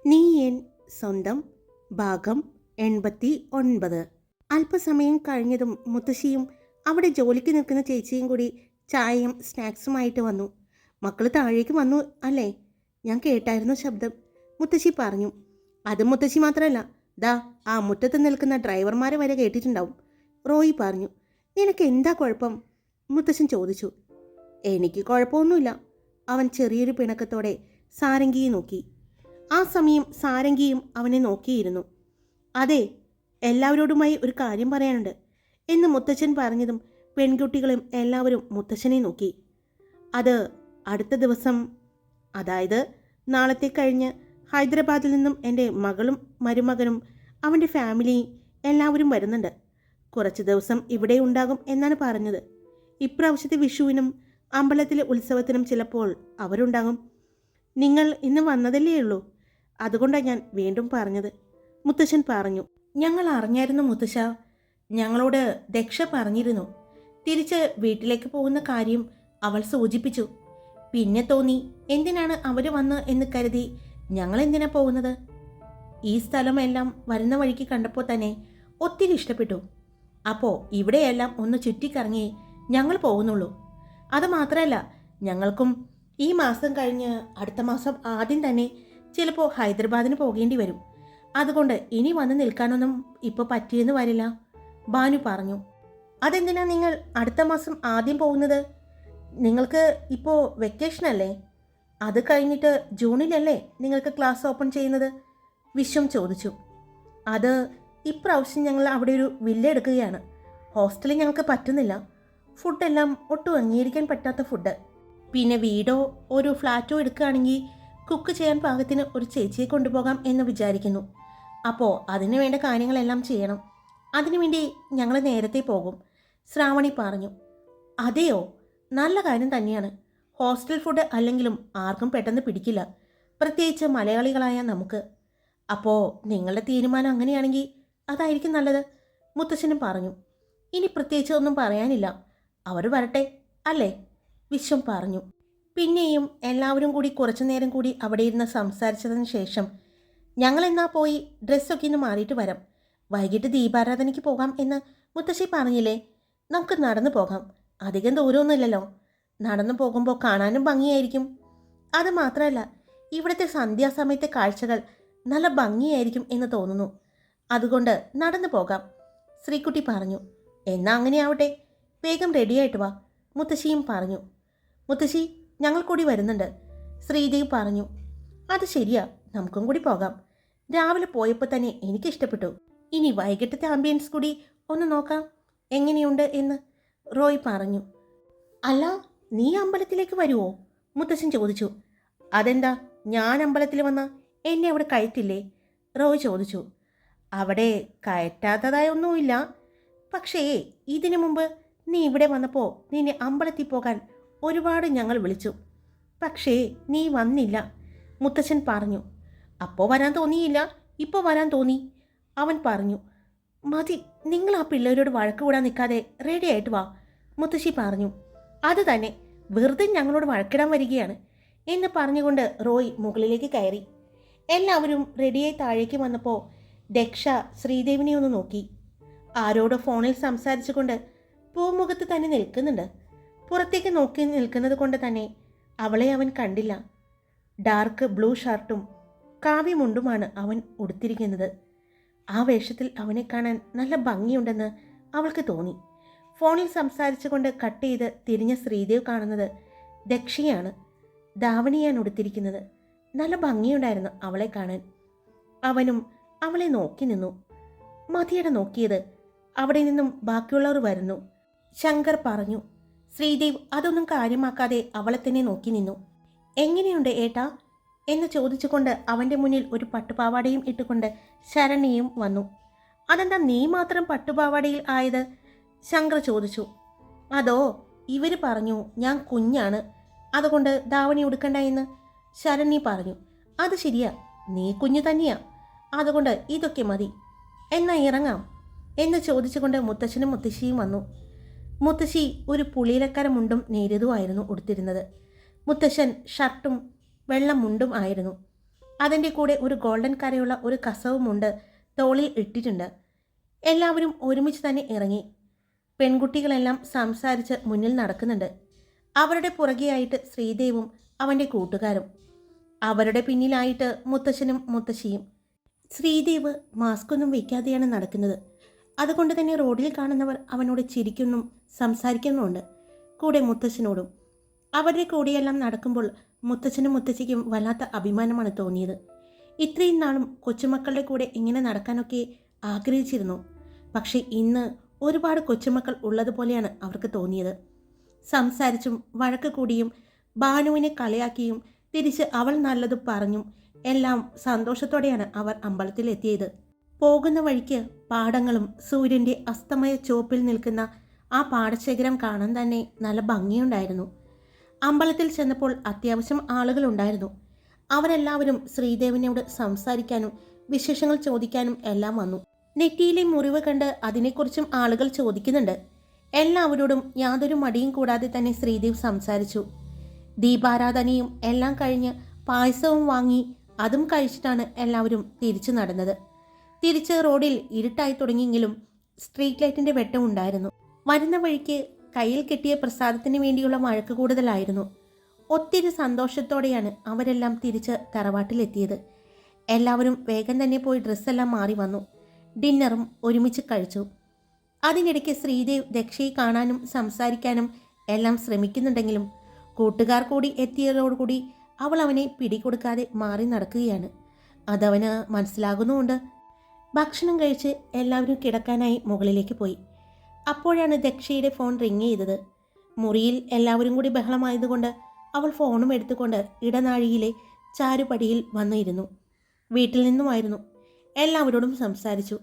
നീ എൻ സ്വന്തം ഭാഗം 89. അല്പസമയം കഴിഞ്ഞതും മുത്തശ്ശിയും അവിടെ ജോലിക്ക് നിൽക്കുന്ന ചേച്ചിയും കൂടി ചായയും സ്നാക്സുമായിട്ട് വന്നു. മക്കൾ താഴേക്ക് വന്നു അല്ലേ? ഞാൻ കേട്ടായിരുന്നു ശബ്ദം, മുത്തശ്ശി പറഞ്ഞു. അത് മുത്തശ്ശി മാത്രമല്ല, ദാ ആ മുറ്റത്ത് നിൽക്കുന്ന ഡ്രൈവർമാരെ വരെ കേട്ടിട്ടുണ്ടാവും, റോയി പറഞ്ഞു. നിനക്ക് എന്താ കുഴപ്പം? മുത്തശ്ശൻ ചോദിച്ചു. എനിക്ക് കുഴപ്പമൊന്നുമില്ല. അവൻ ചെറിയൊരു പിണക്കത്തോടെ സാരംഗിയെ നോക്കി. ആ സമയം സാരംഗിയും അവനെ നോക്കിയിരുന്നു. അതെ, എല്ലാവരോടുമായി ഒരു കാര്യം പറയാനുണ്ട് എന്ന് മുത്തച്ഛൻ പറഞ്ഞതും പെൺകുട്ടികളും എല്ലാവരും മുത്തച്ഛനെ നോക്കി. അത് അടുത്ത ദിവസം, അതായത് നാളത്തെ കഴിഞ്ഞ് ഹൈദരാബാദിൽ നിന്നും എൻ്റെ മകളും മരുമകനും അവൻ്റെ ഫാമിലിയും എല്ലാവരും വരുന്നുണ്ട്. കുറച്ച് ദിവസം ഇവിടെ ഉണ്ടാകും എന്നാണ് പറഞ്ഞത്. ഇപ്രാവശ്യത്തെ വിഷുവിനും അമ്പലത്തിലെ ഉത്സവത്തിനും ചിലപ്പോൾ അവരുണ്ടാകും. നിങ്ങൾ ഇന്ന് വന്നതല്ലേ ഉള്ളൂ, അതുകൊണ്ടാണ് ഞാൻ വീണ്ടും പറഞ്ഞത്, മുത്തശ്ശൻ പറഞ്ഞു. ഞങ്ങൾ അറിഞ്ഞായിരുന്നു മുത്തശ്ശ. ഞങ്ങളോട് ദക്ഷ പറഞ്ഞിരുന്നു. തിരിച്ച് വീട്ടിലേക്ക് പോകുന്ന കാര്യം അവൾ സൂചിപ്പിച്ചു. പിന്നെ തോന്നി എന്തിനാണ് അവർ വന്ന് എന്ന് കരുതി ഞങ്ങൾ എന്തിനാ പോകുന്നത്. ഈ സ്ഥലമെല്ലാം വരുന്ന വഴിക്ക് കണ്ടപ്പോൾ തന്നെ ഒത്തിരി ഇഷ്ടപ്പെട്ടു. അപ്പോൾ ഇവിടെയെല്ലാം ഒന്ന് ചുറ്റിക്കറങ്ങി ഞങ്ങൾ പോകുന്നുള്ളൂ. അത് മാത്രമല്ല, ഞങ്ങൾക്കും ഈ മാസം കഴിഞ്ഞ് അടുത്ത മാസം ആദ്യം തന്നെ ചിലപ്പോൾ ഹൈദരാബാദിന് പോകേണ്ടി വരും. അതുകൊണ്ട് ഇനി വന്ന് നിൽക്കാനൊന്നും ഇപ്പോൾ പറ്റിയെന്ന് വരില്ല, ഭാനു പറഞ്ഞു. അതെന്തിനാ നിങ്ങൾ അടുത്ത മാസം ആദ്യം പോകുന്നത്? നിങ്ങൾക്ക് ഇപ്പോൾ വെക്കേഷൻ അല്ലേ? അത് കഴിഞ്ഞിട്ട് ജൂണിലല്ലേ നിങ്ങൾക്ക് ക്ലാസ് ഓപ്പൺ ചെയ്യുന്നത്? വിശ്വം ചോദിച്ചു. അത് ഇപ്രാവശ്യം ഞങ്ങൾ അവിടെ ഒരു വില്ല എടുക്കുകയാണ്. ഹോസ്റ്റലിൽ ഞങ്ങൾക്ക് പറ്റുന്നില്ല. ഫുഡെല്ലാം ഒട്ടും അംഗീകരിക്കാൻ പറ്റാത്ത ഫുഡ്. പിന്നെ വീടോ ഒരു ഫ്ലാറ്റോ എടുക്കുകയാണെങ്കിൽ കുക്ക് ചെയ്യാൻ പാകത്തിന് ഒരു ചേച്ചിയെ കൊണ്ടുപോകാം എന്ന് വിചാരിക്കുന്നു. അപ്പോൾ അതിനു വേണ്ട കാര്യങ്ങളെല്ലാം ചെയ്യണം. അതിനുവേണ്ടി ഞങ്ങൾ നേരത്തെ പോകും, ശ്രാവണി പറഞ്ഞു. അതെയോ? നല്ല കാര്യം തന്നെയാണ്. ഹോസ്റ്റൽ ഫുഡ് അല്ലെങ്കിലും ആർക്കും പെട്ടെന്ന് പിടിക്കില്ല, പ്രത്യേകിച്ച് മലയാളികളായ നമുക്ക്. അപ്പോൾ നിങ്ങളുടെ തീരുമാനം അങ്ങനെയാണെങ്കിൽ അതായിരിക്കും നല്ലത്, മുത്തശ്ശനും പറഞ്ഞു. ഇനി പ്രത്യേകിച്ച് ഒന്നും പറയാനില്ല, അവർ വരട്ടെ അല്ലേ, വിശ്വം പറഞ്ഞു. പിന്നെയും എല്ലാവരും കൂടി കുറച്ചു നേരം കൂടി അവിടെ ഇരുന്ന് സംസാരിച്ചതിന് ശേഷം ഞങ്ങൾ എന്നാ പോയി ഡ്രസ്സൊക്കെ ഒന്ന് മാറിയിട്ട് വരാം. വൈകിട്ട് ദീപാരാധനയ്ക്ക് പോകാം എന്ന് മുത്തശ്ശി പറഞ്ഞില്ലേ? നമുക്ക് നടന്നു പോകാം. അധികം ദൂരമൊന്നുമില്ലല്ലോ. നടന്നു പോകുമ്പോൾ കാണാനും ഭംഗിയായിരിക്കും. അത് മാത്രമല്ല, ഇവിടുത്തെ സന്ധ്യാസമയത്തെ കാഴ്ചകൾ നല്ല ഭംഗിയായിരിക്കും എന്ന് തോന്നുന്നു. അതുകൊണ്ട് നടന്നു പോകാം, ശ്രീകുട്ടി പറഞ്ഞു. എന്നാ അങ്ങനെയാവട്ടെ, വേഗം റെഡിയായിട്ട് വാ, മുത്തശ്ശിയും പറഞ്ഞു. മുത്തശ്ശി, ഞങ്ങൾ കൂടി വരുന്നുണ്ട്, ശ്രീദേവ് പറഞ്ഞു. അത് ശരിയാ, നമുക്കും കൂടി പോകാം. രാവിലെ പോയപ്പോൾ തന്നെ എനിക്കിഷ്ടപ്പെട്ടു. ഇനി വൈകിട്ടത്തെ ആംബിയൻസ് കൂടി ഒന്ന് നോക്കാം എങ്ങനെയുണ്ട് എന്ന്, റോയ് പറഞ്ഞു. അല്ല, നീ അമ്പലത്തിലേക്ക് വരുമോ? മുത്തശ്ശൻ ചോദിച്ചു. അതെന്താ, ഞാൻ അമ്പലത്തിൽ വന്ന എന്നെ അവിടെ കയറ്റില്ലേ? റോയ് ചോദിച്ചു. അവിടെ കയറ്റാത്തതായ ഒന്നുമില്ല. പക്ഷേ ഇതിനു മുമ്പ് നീ ഇവിടെ വന്നപ്പോൾ നിന്നെ അമ്പലത്തിൽ പോകാൻ ഒരുപാട് ഞങ്ങൾ വിളിച്ചു. പക്ഷേ നീ വന്നില്ല, മുത്തശ്ശൻ പറഞ്ഞു. അപ്പോൾ വരാൻ തോന്നിയില്ല, ഇപ്പോൾ വരാൻ തോന്നി, അവൻ പറഞ്ഞു. മതി, നിങ്ങൾ ആ പിള്ളേരോട് വഴക്ക് കൂടാൻ നിൽക്കാതെ റെഡി ആയിട്ട് വാ, മുത്തശ്ശി പറഞ്ഞു. അത് തന്നെ, വെറുതെ ഞങ്ങളോട് വഴക്കിടാൻ വരികയാണ് എന്ന് പറഞ്ഞുകൊണ്ട് റോയ് മുകളിലേക്ക് കയറി. എല്ലാവരും റെഡിയായി താഴേക്ക് വന്നപ്പോൾ ദക്ഷ ശ്രീദേവിനെ ഒന്ന് നോക്കി. ആരോടോ ഫോണിൽ സംസാരിച്ചുകൊണ്ട് പൂമുഖത്ത് തന്നെ നിൽക്കുന്നുണ്ട്. പുറത്തേക്ക് നോക്കി നിൽക്കുന്നത് കൊണ്ട് തന്നെ അവളെ അവൻ കണ്ടില്ല. ഡാർക്ക് ബ്ലൂ ഷർട്ടും കാവ്യമുണ്ടുമാണ് അവൻ ഉടുത്തിരിക്കുന്നത്. ആ വേഷത്തിൽ അവനെ കാണാൻ നല്ല ഭംഗിയുണ്ടെന്ന് അവൾക്ക് തോന്നി. ഫോണിൽ സംസാരിച്ചുകൊണ്ട് കട്ട് ചെയ്ത് തിരിഞ്ഞ ശ്രീദേവ് കാണുന്നത് ദക്ഷയാണ്. ധാവണിയാണ് ഉടുത്തിരിക്കുന്നത്. നല്ല ഭംഗിയുണ്ടായിരുന്നു അവളെ കാണാൻ. അവനും അവളെ നോക്കി നിന്നു. മതിയുടെ നോക്കിയത്, അവിടെ നിന്നും ബാക്കിയുള്ളവർ വരുന്നു, ശങ്കർ പറഞ്ഞു. ശ്രീദേവ് അതൊന്നും കാര്യമാക്കാതെ അവളെ തന്നെ നോക്കി നിന്നു. എങ്ങനെയുണ്ട് ഏട്ടാ എന്ന് ചോദിച്ചുകൊണ്ട് അവൻ്റെ മുന്നിൽ ഒരു പട്ടുപാവാടയും ഇട്ടുകൊണ്ട് ശരണ്യയും വന്നു. അതെന്താ നീ മാത്രം പട്ടുപാവാടയിൽ ആയത്? ശങ്കർ ചോദിച്ചു. അതോ, ഇവർ പറഞ്ഞു ഞാൻ കുഞ്ഞാണ്, അതുകൊണ്ട് ധാവണി ഉടുക്കണ്ട എന്ന്, ശരണ്യ പറഞ്ഞു. അത് ശരിയാ, നീ കുഞ്ഞു തന്നെയാ, അതുകൊണ്ട് ഇതൊക്കെ മതി. എന്നാ ഇറങ്ങാം എന്ന് ചോദിച്ചുകൊണ്ട് മുത്തശ്ശനും മുത്തശ്ശിയും വന്നു. മുത്തശ്ശി ഒരു പുളിയിലക്കര മുണ്ടും നേരിയതുമായിരുന്നു ഉടുത്തിരുന്നത്. മുത്തശ്ശൻ ഷർട്ടും വെള്ള മുണ്ടും ആയിരുന്നു. അതിൻ്റെ കൂടെ ഒരു ഗോൾഡൻ കരയുള്ള ഒരു കസവുമുണ്ട് തോളിൽ ഇട്ടിട്ടുണ്ട്. എല്ലാവരും ഒരുമിച്ച് തന്നെ ഇറങ്ങി. പെൺകുട്ടികളെല്ലാം സംസാരിച്ച് മുന്നിൽ നടക്കുന്നുണ്ട്. അവരുടെ പുറകെയായിട്ട് ശ്രീദേവും അവൻ്റെ കൂട്ടുകാരും, അവരുടെ പിന്നിലായിട്ട് മുത്തശ്ശനും മുത്തശ്ശിയും. ശ്രീദേവ് മാസ്കൊന്നും വയ്ക്കാതെയാണ് നടക്കുന്നത്. അതുകൊണ്ട് തന്നെ റോഡിൽ കാണുന്നവർ അവനോട് ചിരിക്കുന്നും സംസാരിക്കുന്നുമുണ്ട്, കൂടെ മുത്തശ്ശനോടും. അവരുടെ കൂടെയെല്ലാം നടക്കുമ്പോൾ മുത്തച്ഛനും മുത്തശ്ശിക്കും വല്ലാത്ത അഭിമാനമാണ് തോന്നിയത്. ഇത്രയും നാളും കൊച്ചുമക്കളുടെ കൂടെ ഇങ്ങനെ നടക്കാനൊക്കെ ആഗ്രഹിച്ചിരുന്നു. പക്ഷേ ഇന്ന് ഒരുപാട് കൊച്ചുമക്കൾ ഉള്ളതുപോലെയാണ് അവർക്ക് തോന്നിയത്. സംസാരിച്ചും വഴക്ക് കൂടിയും ഭാനുവിനെ കളിയാക്കിയും തിരിച്ച് അവൾ നല്ലത് പറഞ്ഞും എല്ലാം സന്തോഷത്തോടെയാണ് അവർ അമ്പലത്തിലെത്തിയത്. പോകുന്ന വഴിക്ക് പാടങ്ങളും സൂര്യൻ്റെ അസ്തമയ ചുവപ്പിൽ നിൽക്കുന്ന ആ പാടശേഖരം കാണാൻ തന്നെ നല്ല ഭംഗിയുണ്ടായിരുന്നു. അമ്പലത്തിൽ ചെന്നപ്പോൾ അത്യാവശ്യം ആളുകളുണ്ടായിരുന്നു. അവരെല്ലാവരും ശ്രീദേവിനോട് സംസാരിക്കാനും വിശേഷങ്ങൾ ചോദിക്കാനും എല്ലാം വന്നു. നെറ്റിയിലെ മുറിവ് കണ്ട് അതിനെക്കുറിച്ചും ആളുകൾ ചോദിക്കുന്നുണ്ട്. എല്ലാവരോടും യാതൊരു മടിയും കൂടാതെ തന്നെ ശ്രീദേവ് സംസാരിച്ചു. ദീപാരാധനയും എല്ലാം കഴിഞ്ഞ് പായസവും വാങ്ങി അതും കഴിച്ചിട്ടാണ് എല്ലാവരും തിരിച്ചു നടന്നത്. തിരിച്ച് റോഡിൽ ഇരുട്ടായി തുടങ്ങിയെങ്കിലും സ്ട്രീറ്റ് ലൈറ്റിൻ്റെ വെട്ടം ഉണ്ടായിരുന്നു. വരുന്ന വഴിക്ക് കയ്യിൽ കെട്ടിയ പ്രസാദത്തിന് വേണ്ടിയുള്ള വഴക്ക് കൂടുതലായിരുന്നു. ഒത്തിരി സന്തോഷത്തോടെയാണ് അവരെല്ലാം തിരിച്ച് തറവാട്ടിലെത്തിയത്. എല്ലാവരും വേഗം തന്നെ പോയി ഡ്രസ്സെല്ലാം മാറി വന്നു. ഡിന്നറും ഒരുമിച്ച് കഴിച്ചു. അതിനിടയ്ക്ക് ശ്രീദേവ് ദക്ഷയെ കാണാനും സംസാരിക്കാനും എല്ലാം ശ്രമിക്കുന്നുണ്ടെങ്കിലും കൂട്ടുകാർ കൂടി എത്തിയതോടുകൂടി അവൾ അവനെ പിടികൊടുക്കാതെ മാറി നടക്കുകയാണ്. അതവന് മനസ്സിലാകുന്നുമുണ്ട്. ഭക്ഷണം കഴിച്ച് എല്ലാവരും കിടക്കാനായി മുകളിലേക്ക് പോയി. അപ്പോഴാണ് ദക്ഷയുടെ ഫോൺ റിങ് ചെയ്തത്. മുറിയിൽ എല്ലാവരും കൂടി ബഹളമായതുകൊണ്ട് അവൾ ഫോണും എടുത്തുകൊണ്ട് ഇടനാഴിയിലെ ചാരുപടിയിൽ വന്നിരുന്നു. വീട്ടിൽ നിന്നുമായിരുന്നു. എല്ലാവരോടും സംസാരിച്ചു.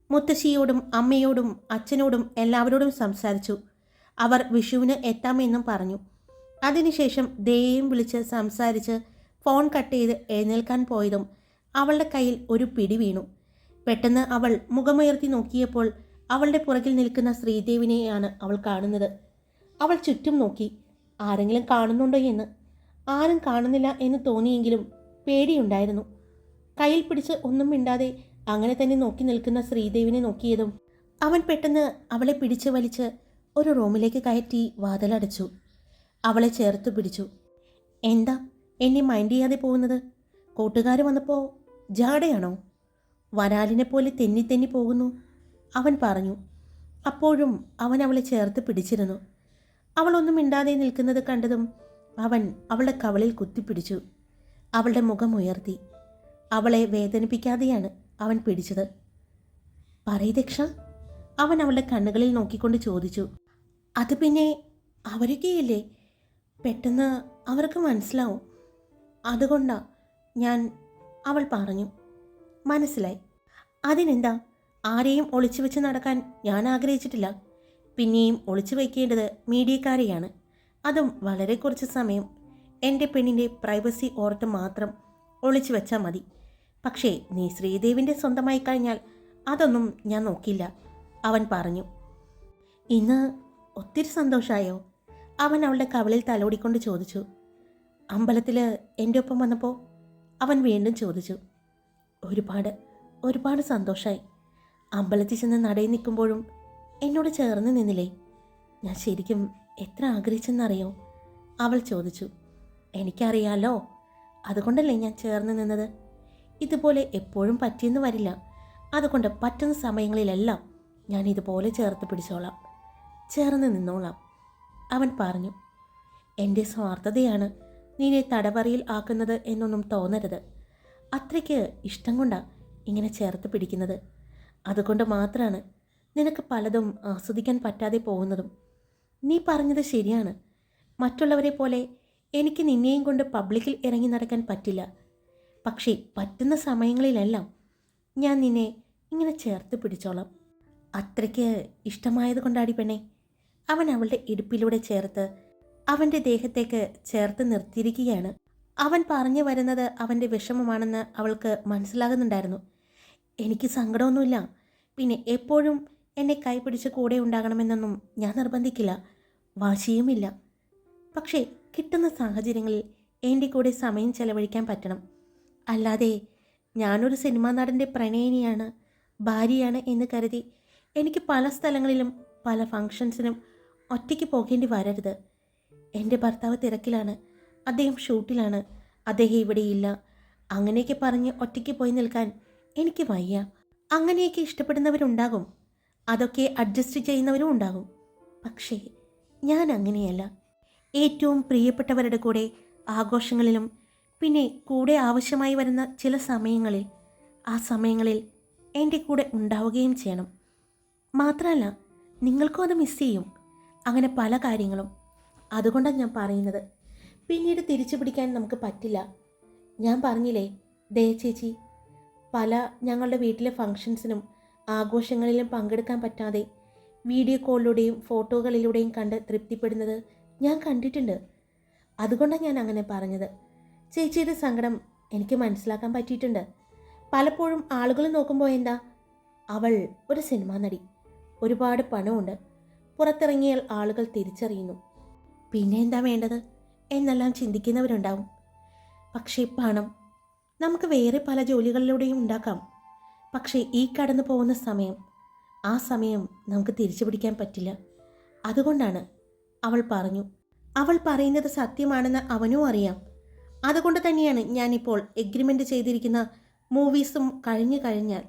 മുത്തശ്ശിയോടും അമ്മയോടും അച്ഛനോടും എല്ലാവരോടും സംസാരിച്ചു. അവർ വിഷുവിന് എത്താമെന്നും പറഞ്ഞു. അതിനുശേഷം ദേയെയും വിളിച്ച് സംസാരിച്ച് ഫോൺ കട്ട് ചെയ്ത് എഴുന്നേൽക്കാൻ പോയതും അവളുടെ കയ്യിൽ ഒരു പിടി വീണു. പെട്ടെന്ന് അവൾ മുഖമുയർത്തി നോക്കിയപ്പോൾ അവളുടെ പുറകിൽ നിൽക്കുന്ന ശ്രീദേവിനെയാണ് അവൾ കാണുന്നത്. അവൾ ചുറ്റും നോക്കി, ആരെങ്കിലും കാണുന്നുണ്ടോ എന്ന്. ആരും കാണുന്നില്ല എന്ന് തോന്നിയെങ്കിലും പേടിയുണ്ടായിരുന്നു. കയ്യിൽ പിടിച്ച് ഒന്നും മിണ്ടാതെ അങ്ങനെ തന്നെ നോക്കി നിൽക്കുന്ന ശ്രീദേവിനെ നോക്കിയതും അവൻ പെട്ടെന്ന് അവളെ പിടിച്ച് വലിച്ച് ഒരു റൂമിലേക്ക് കയറ്റി വാതിലടച്ചു. അവളെ ചേർത്ത് പിടിച്ചു. എന്താ എന്നെ മൈൻഡ് ചെയ്യാതെ പോകുന്നത്? കൂട്ടുകാർ വന്നപ്പോൾ ജാടയാണോ? വരാലിനെ പോലെ തെന്നി തെന്നി പോകുന്നു, അവൻ പറഞ്ഞു. അപ്പോഴും അവൻ അവളെ ചേർത്ത് പിടിച്ചിരുന്നു. അവളൊന്നും മിണ്ടാതെ നിൽക്കുന്നത് കണ്ടതും അവൻ അവളുടെ കവളിൽ കുത്തിപ്പിടിച്ചു. അവളുടെ മുഖം ഉയർത്തി. അവളെ വേദനിപ്പിക്കാതെയാണ് അവൻ പിടിച്ചത്. പറയ് ദക്ഷ, അവൻ അവളുടെ കണ്ണുകളിൽ നോക്കിക്കൊണ്ട് ചോദിച്ചു. അത് പിന്നെ അവരൊക്കെയല്ലേ, പെട്ടെന്ന് അവർക്ക് മനസ്സിലാവും, അതുകൊണ്ടാ ഞാൻ. അവൾ പറഞ്ഞു. മനസ്സിലായി. അതിനെന്താ, ആരെയും ഒളിച്ചു വെച്ച് നടക്കാൻ ഞാൻ ആഗ്രഹിച്ചിട്ടില്ല. പിന്നെയും ഒളിച്ചു വയ്ക്കേണ്ടത് മീഡിയക്കാരെയാണ്, അതും വളരെ കുറച്ച് സമയം. എൻ്റെ പെണ്ണിൻ്റെ പ്രൈവസി ഓർത്ത് മാത്രം ഒളിച്ചു വെച്ചാൽ മതി. പക്ഷേ നീ ശ്രീദേവിൻ്റെ സ്വന്തമായി കഴിഞ്ഞാൽ അതൊന്നും ഞാൻ നോക്കില്ല, അവൻ പറഞ്ഞു. ഇന്ന് ഒത്തിരി സന്തോഷമായോ? അവൻ അവളുടെ കവളിൽ തലോടിക്കൊണ്ട് ചോദിച്ചു. അമ്പലത്തിൽ എൻ്റെ ഒപ്പം വന്നപ്പോൾ അവൻ വീണ്ടും ചോദിച്ചു. ഒരുപാട് സന്തോഷമായി. അമ്പലത്തിൽ ചെന്ന് നടയിൽ നിൽക്കുമ്പോഴും എന്നോട് ചേർന്ന് നിന്നില്ലേ? ഞാൻ ശരിക്കും എത്ര ആഗ്രഹിച്ചെന്നറിയോ? അവൾ ചോദിച്ചു. എനിക്കറിയാലോ, അതുകൊണ്ടല്ലേ ഞാൻ ചേർന്ന് നിന്നത്. ഇതുപോലെ എപ്പോഴും പറ്റിയെന്ന് വരില്ല, അതുകൊണ്ട് പറ്റുന്ന സമയങ്ങളിലെല്ലാം ഞാൻ ഇതുപോലെ ചേർത്ത് പിടിച്ചോളാം, ചേർന്ന് നിന്നോളാം, അവൻ പറഞ്ഞു. എൻ്റെ സ്വാർത്ഥതയാണ് നിന്നെ തടവറയിൽ ആക്കുന്നത് എന്നൊന്നും തോന്നരുത്. അത്രയ്ക്ക് ഇഷ്ടം കൊണ്ടാണ് ഇങ്ങനെ ചേർത്ത് പിടിക്കുന്നത്. അതുകൊണ്ട് മാത്രമാണ് നിനക്ക് പലതും ആസ്വദിക്കാൻ പറ്റാതെ പോകുന്നതും. നീ പറഞ്ഞത് ശരിയാണ്. മറ്റുള്ളവരെ പോലെ എനിക്ക് നിന്നെയും കൊണ്ട് പബ്ലിക്കിൽ ഇറങ്ങി നടക്കാൻ പറ്റില്ല. പക്ഷേ പറ്റുന്ന സമയങ്ങളിലെല്ലാം ഞാൻ നിന്നെ ഇങ്ങനെ ചേർത്ത് പിടിച്ചോളാം. അത്രയ്ക്ക് ഇഷ്ടമായത് കൊണ്ടാടി പെണ്ണെ. അവൻ അവളുടെ ഇടുപ്പിലൂടെ ചേർത്ത് അവൻ്റെ ദേഹത്തേക്ക് ചേർത്ത് നിർത്തിയിരിക്കുകയാണ്. അവൻ പറഞ്ഞു വരുന്നത് അവൻ്റെ വിഷമമാണെന്ന് അവൾക്ക് മനസ്സിലാകുന്നുണ്ടായിരുന്നു. എനിക്ക് സങ്കടമൊന്നുമില്ല, പിന്നെ എപ്പോഴും എന്നെ കൈപിടിച്ച് കൂടെ ഉണ്ടാകണമെന്നൊന്നും ഞാൻ നിർബന്ധിക്കില്ല, വാശിയുമില്ല. പക്ഷേ കിട്ടുന്ന സാഹചര്യങ്ങളിൽ എൻ്റെ കൂടെ സമയം ചെലവഴിക്കാൻ പറ്റണം, അല്ലാതെ ഞാനൊരു സിനിമാ നടൻ്റെ പ്രണയിനിയാണ്, ഭാര്യയാണ് എന്ന് കരുതി എനിക്ക് പല സ്ഥലങ്ങളിലും പല ഫങ്ഷൻസിനും ഒറ്റയ്ക്ക് പോകേണ്ടി വരരുത്. എൻ്റെ ഭർത്താവ് തിരക്കിലാണ്, അദ്ദേഹം ഷൂട്ടിലാണ്, അദ്ദേഹം ഇവിടെയില്ല, അങ്ങനെയൊക്കെ പറഞ്ഞ് ഒറ്റയ്ക്ക് പോയി നിൽക്കാൻ എനിക്ക് വയ്യ. അങ്ങനെയൊക്കെ ഇഷ്ടപ്പെടുന്നവരുണ്ടാകും, അതൊക്കെ അഡ്ജസ്റ്റ് ചെയ്യുന്നവരും ഉണ്ടാകും. പക്ഷേ ഞാൻ അങ്ങനെയല്ല. ഏറ്റവും പ്രിയപ്പെട്ടവരുടെ കൂടെ ആഘോഷങ്ങളിലും പിന്നെ കൂടെ ആവശ്യമായി വരുന്ന ചില സമയങ്ങളിൽ, ആ സമയങ്ങളിൽ എൻ്റെ കൂടെ ഉണ്ടാവുകയും ചെയ്യണം. മാത്രമല്ല നിങ്ങൾക്കും അത് മിസ് ചെയ്യും. അങ്ങനെ പല കാര്യങ്ങളും. അതുകൊണ്ടാണ് ഞാൻ പറയുന്നത്. പിന്നീട് തിരിച്ചു പിടിക്കാൻ നമുക്ക് പറ്റില്ല. ഞാൻ പറഞ്ഞില്ലേ ദയ ചേച്ചി, പല ഞങ്ങളുടെ വീട്ടിലെ ഫങ്ഷൻസിനും ആഘോഷങ്ങളിലും പങ്കെടുക്കാൻ പറ്റാതെ വീഡിയോ കോളിലൂടെയും ഫോട്ടോകളിലൂടെയും കണ്ട് തൃപ്തിപ്പെടുന്നത് ഞാൻ കണ്ടിട്ടുണ്ട്. അതുകൊണ്ടാണ് ഞാൻ അങ്ങനെ പറഞ്ഞത്. ചേച്ചിയുടെ സങ്കടം എനിക്ക് മനസ്സിലാക്കാൻ പറ്റിയിട്ടുണ്ട്. പലപ്പോഴും ആളുകൾ നോക്കുമ്പോൾ എന്താ, അവൾ ഒരു സിനിമാ നടി, ഒരുപാട് പണമുണ്ട്, പുറത്തിറങ്ങിയാൽ ആളുകൾ തിരിച്ചറിയുന്നു, പിന്നെ എന്താ വേണ്ടത് എന്നെല്ലാം ചിന്തിക്കുന്നവരുണ്ടാവും. പക്ഷേ പണം നമുക്ക് വേറെ പല ജോലികളിലൂടെയും ഉണ്ടാക്കാം. പക്ഷേ ഈ കടന്നു പോകുന്ന സമയം, ആ സമയം നമുക്ക് തിരിച്ചു പിടിക്കാൻ പറ്റില്ല. അതുകൊണ്ടാണ് അവൾ പറഞ്ഞു. അവൾ പറയുന്നത് സത്യമാണെന്ന് അവനും അറിയാം. അതുകൊണ്ട് തന്നെയാണ് ഞാനിപ്പോൾ എഗ്രിമെൻ്റ് ചെയ്തിരിക്കുന്ന മൂവീസും കഴിഞ്ഞു കഴിഞ്ഞാൽ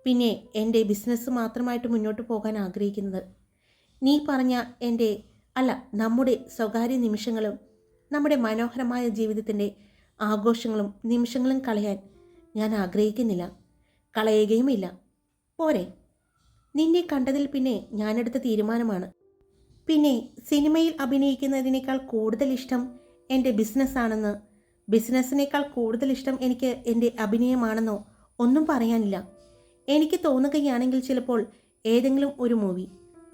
പിന്നെ എൻ്റെ ബിസിനസ് മാത്രമായിട്ട് മുന്നോട്ട് പോകാൻ ആഗ്രഹിക്കുന്നത്. നീ പറഞ്ഞ നമ്മുടെ സ്വകാര്യ നിമിഷങ്ങളും നമ്മുടെ മനോഹരമായ ജീവിതത്തിൻ്റെ ആഘോഷങ്ങളും നിമിഷങ്ങളും കളയാൻ ഞാൻ ആഗ്രഹിക്കുന്നില്ല, കളയുകയുമില്ല. പോരെ, നിന്നെ കണ്ടതിൽ പിന്നെ ഞാനെടുത്ത തീരുമാനമാണ്. പിന്നെ സിനിമയിൽ അഭിനയിക്കുന്നതിനേക്കാൾ കൂടുതൽ ഇഷ്ടം എൻ്റെ ബിസിനസ്സാണെന്ന്, ബിസിനസ്സിനേക്കാൾ കൂടുതൽ ഇഷ്ടം എനിക്ക് എൻ്റെ അഭിനയമാണെന്നോ ഒന്നും പറയാനില്ല. എനിക്ക് തോന്നുകയാണെങ്കിൽ ചിലപ്പോൾ ഏതെങ്കിലും ഒരു മൂവി,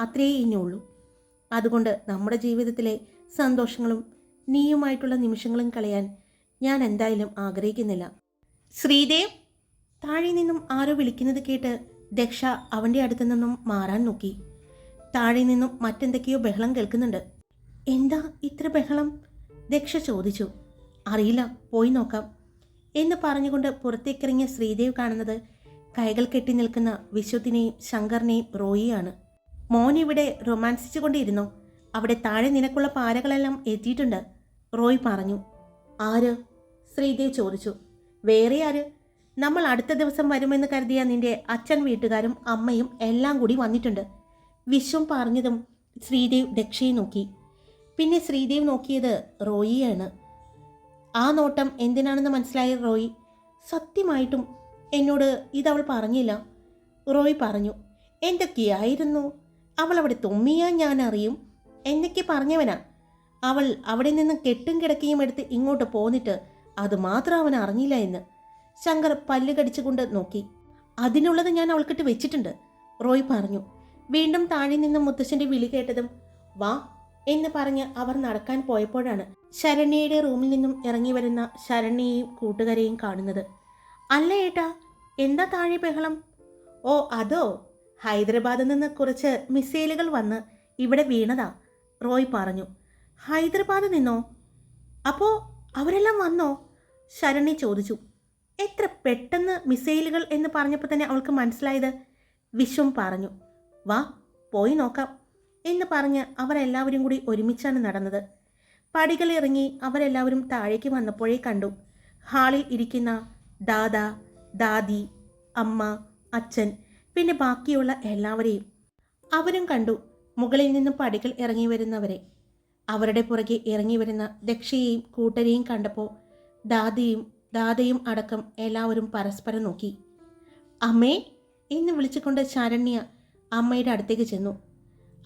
അത്രയേ ഇനിയുള്ളൂ. അതുകൊണ്ട് നമ്മുടെ ജീവിതത്തിലെ സന്തോഷങ്ങളും നീയുമായിട്ടുള്ള നിമിഷങ്ങളും കളയാൻ ഞാൻ എന്തായാലും ആഗ്രഹിക്കുന്നില്ല. ശ്രീദേവ്! താഴെ നിന്നും ആരോ വിളിക്കുന്നത് കേട്ട് ദക്ഷ അവൻ്റെ അടുത്തു നിന്നും മാറാൻ നോക്കി. താഴെ നിന്നും മറ്റെന്തൊക്കെയോ ബഹളം കേൾക്കുന്നുണ്ട്. എന്താ ഇത്ര ബഹളം? ദക്ഷ ചോദിച്ചു. അറിയില്ല, പോയി നോക്കാം എന്ന് പറഞ്ഞുകൊണ്ട് പുറത്തേക്കിറങ്ങിയ ശ്രീദേവ് കാണുന്നത് കൈകൾ കെട്ടി നിൽക്കുന്ന വിശ്വത്തിനെയും ശങ്കറിനെയും റോയിയാണ്. മോൻ ഇവിടെ റൊമാൻസിച്ചു കൊണ്ടിരുന്നോ? അവിടെ താഴെ നിനക്കുള്ള പാരകളെല്ലാം എത്തിയിട്ടുണ്ട്, റോയ് പറഞ്ഞു. ആര്? ശ്രീദേവ് ചോദിച്ചു. വേറെ ആര്? നമ്മൾ അടുത്ത ദിവസം വരുമെന്ന് കരുതിയ നിന്റെ അച്ഛൻ, വീട്ടുകാരും അമ്മയും എല്ലാം കൂടി വന്നിട്ടുണ്ട്, വിശ്വം പറഞ്ഞതും ശ്രീദേവ് ദക്ഷയെ നോക്കി. പിന്നെ ശ്രീദേവ് നോക്കിയത് റോയിയാണ്. ആ നോട്ടം എന്തിനാണെന്ന് മനസ്സിലായ റോയ്, സത്യമായിട്ടും എന്നോട് ഇതവൾ പറഞ്ഞില്ല, റോയ് പറഞ്ഞു. എന്തൊക്കെയായിരുന്നു അവൾ അവിടെ തുമ്മിയാൻ ഞാൻ അറിയും എന്നൊക്കെ പറഞ്ഞവനാ. അവൾ അവിടെ നിന്ന് കെട്ടും കിടക്കയും എടുത്ത് ഇങ്ങോട്ട് പോന്നിട്ട് അത് മാത്രം അവൻ അറിഞ്ഞില്ല എന്ന് ശങ്കർ പല്ല് കടിച്ചുകൊണ്ട് നോക്കി. അതിനുള്ളത് ഞാൻ അവൾക്കിട്ട് വെച്ചിട്ടുണ്ട്, റോയ് പറഞ്ഞു. വീണ്ടും താഴെ നിന്നും മുത്തശ്ശൻ്റെ വിളി കേട്ടതും വാ എന്ന് പറഞ്ഞ് അവർ നടക്കാൻ പോയപ്പോഴാണ് ശരണ്യയുടെ റൂമിൽ നിന്നും ഇറങ്ങി വരുന്ന ശരണ്യയെയും കൂട്ടുകാരെയും കാണുന്നത്. അല്ല ഏട്ടാ, എന്താ താഴെ ബഹളം? ഓ അതോ, ഹൈദരാബാദിൽ നിന്ന് കുറച്ച് മിസൈലുകൾ വന്ന് ഇവിടെ വീണതാ, റോയ് പറഞ്ഞു. ഹൈദരാബാദിൽ നിന്നോ? അപ്പോൾ അവരെല്ലാം വന്നോ? ശരണ്യ ചോദിച്ചു. എത്ര പെട്ടെന്ന് മിസൈലുകൾ എന്ന് പറഞ്ഞപ്പോൾ തന്നെ അവൾക്ക് മനസ്സിലായത്, വിശ്വം പറഞ്ഞു. വാ പോയി നോക്കാം എന്ന് പറഞ്ഞ് അവരെല്ലാവരും കൂടി ഒരുമിച്ചാണ് നടന്നത്. പടികളിറങ്ങി അവരെല്ലാവരും താഴേക്ക് വന്നപ്പോഴേ കണ്ടു ഹാളിൽ ഇരിക്കുന്ന ദാദാ, ദാദി, അമ്മ, അച്ഛൻ, പിന്നെ ബാക്കിയുള്ള എല്ലാവരെയും. അവരും കണ്ടു മുകളിൽ നിന്നും പടികൾ ഇറങ്ങി വരുന്നവരെ. അവരുടെ പുറകെ ഇറങ്ങി വരുന്ന ദക്ഷയെയും കൂട്ടരെയും കണ്ടപ്പോൾ ദാദയും അടക്കം എല്ലാവരും പരസ്പരം നോക്കി. അമ്മേ എന്ന് വിളിച്ചുകൊണ്ട് ശരണ്യ അമ്മയുടെ അടുത്തേക്ക് ചെന്നു.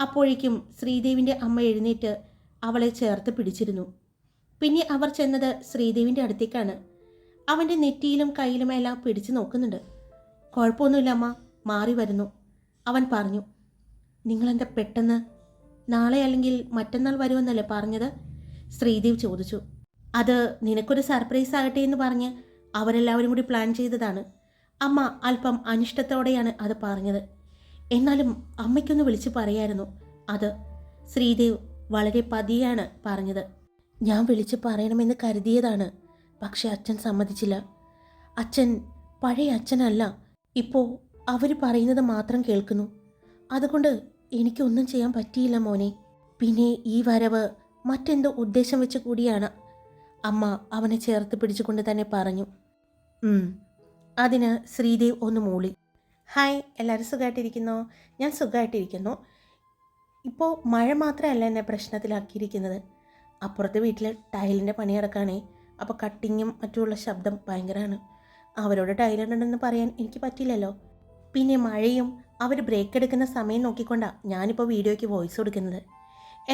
അപ്പോഴേക്കും ശ്രീദേവിൻ്റെ അമ്മ എഴുന്നേറ്റ് അവളെ ചേർത്ത് പിടിച്ചിരുന്നു. പിന്നെ അവർ ചെന്നത് ശ്രീദേവിൻ്റെ അടുത്തേക്കാണ്. അവൻ്റെ നെറ്റിയിലും കയ്യിലുമെല്ലാം പിടിച്ചു നോക്കുന്നുണ്ട്. കുഴപ്പമൊന്നുമില്ല അമ്മ, മാറി വരുന്നു, അവൻ പറഞ്ഞു. നിങ്ങളെന്താ പെട്ടെന്ന്? നാളെ അല്ലെങ്കിൽ മറ്റന്നാൾ വരുമെന്നല്ലേ പറഞ്ഞത്? ശ്രീദേവ് ചോദിച്ചു. അത് നിനക്കൊരു സർപ്രൈസ് ആകട്ടെ എന്ന് പറഞ്ഞ് അവരെല്ലാവരും കൂടി പ്ലാൻ ചെയ്തതാണ്. അമ്മ അല്പം അനിഷ്ടത്തോടെയാണ് അത് പറഞ്ഞത്. എന്നാലും അമ്മയ്ക്കൊന്ന് വിളിച്ച് പറയായിരുന്നു അത്. ശ്രീദേവ് വളരെ പതിയാണ് പറഞ്ഞത്. ഞാൻ വിളിച്ച് പറയണമെന്ന് കരുതിയതാണ്, പക്ഷെ അച്ഛൻ സമ്മതിച്ചില്ല. അച്ഛൻ പഴയ അച്ഛനല്ല. ഇപ്പോൾ അവർ പറയുന്നത് മാത്രം കേൾക്കുന്നു. അതുകൊണ്ട് എനിക്കൊന്നും ചെയ്യാൻ പറ്റിയില്ല മോനെ. പിന്നെ ഈ വരവ് മറ്റെന്തോ ഉദ്ദേശം വെച്ച് കൂടിയാണ്, അമ്മ അവനെ ചേർത്ത് പിടിച്ചുകൊണ്ട് തന്നെ പറഞ്ഞു. അതിന് ശ്രീദേവ് ഒന്ന് മൂളി. ഹായ്, എല്ലാവരും സുഖമായിട്ടിരിക്കുന്നോ? ഞാൻ സുഖമായിട്ടിരിക്കുന്നു. ഇപ്പോൾ മഴ മാത്രമല്ല എന്നെ പ്രശ്നത്തിലാക്കിയിരിക്കുന്നത്. അപ്പുറത്തെ വീട്ടിൽ ടൈലിൻ്റെ പണി നടക്കുകയാണേ. അപ്പോൾ കട്ടിങ്ങും മറ്റുമുള്ള ശബ്ദം ഭയങ്കരമാണ്. അവരോട് ടൈലുണ്ടെന്ന് പറയാൻ എനിക്ക് പറ്റില്ലല്ലോ. പിന്നെ മഴയും അവർ ബ്രേക്ക് എടുക്കുന്ന സമയം നോക്കിക്കൊണ്ടാണ് ഞാനിപ്പോൾ വീഡിയോയ്ക്ക് വോയിസ് കൊടുക്കുന്നത്.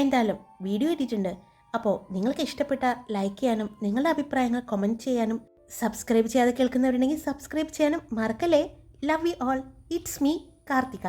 എന്തായാലും വീഡിയോ ഇട്ടിട്ടുണ്ട്. അപ്പോൾ നിങ്ങൾക്ക് ഇഷ്ടപ്പെട്ട ലൈക്ക് ചെയ്യാനും നിങ്ങളുടെ അഭിപ്രായങ്ങൾ കമൻറ്റ് ചെയ്യാനും സബ്സ്ക്രൈബ് ചെയ്യാതെ കേൾക്കുന്നവരുണ്ടെങ്കിൽ സബ്സ്ക്രൈബ് ചെയ്യാനും മറക്കല്ലേ. Love you all. It's me Karthika.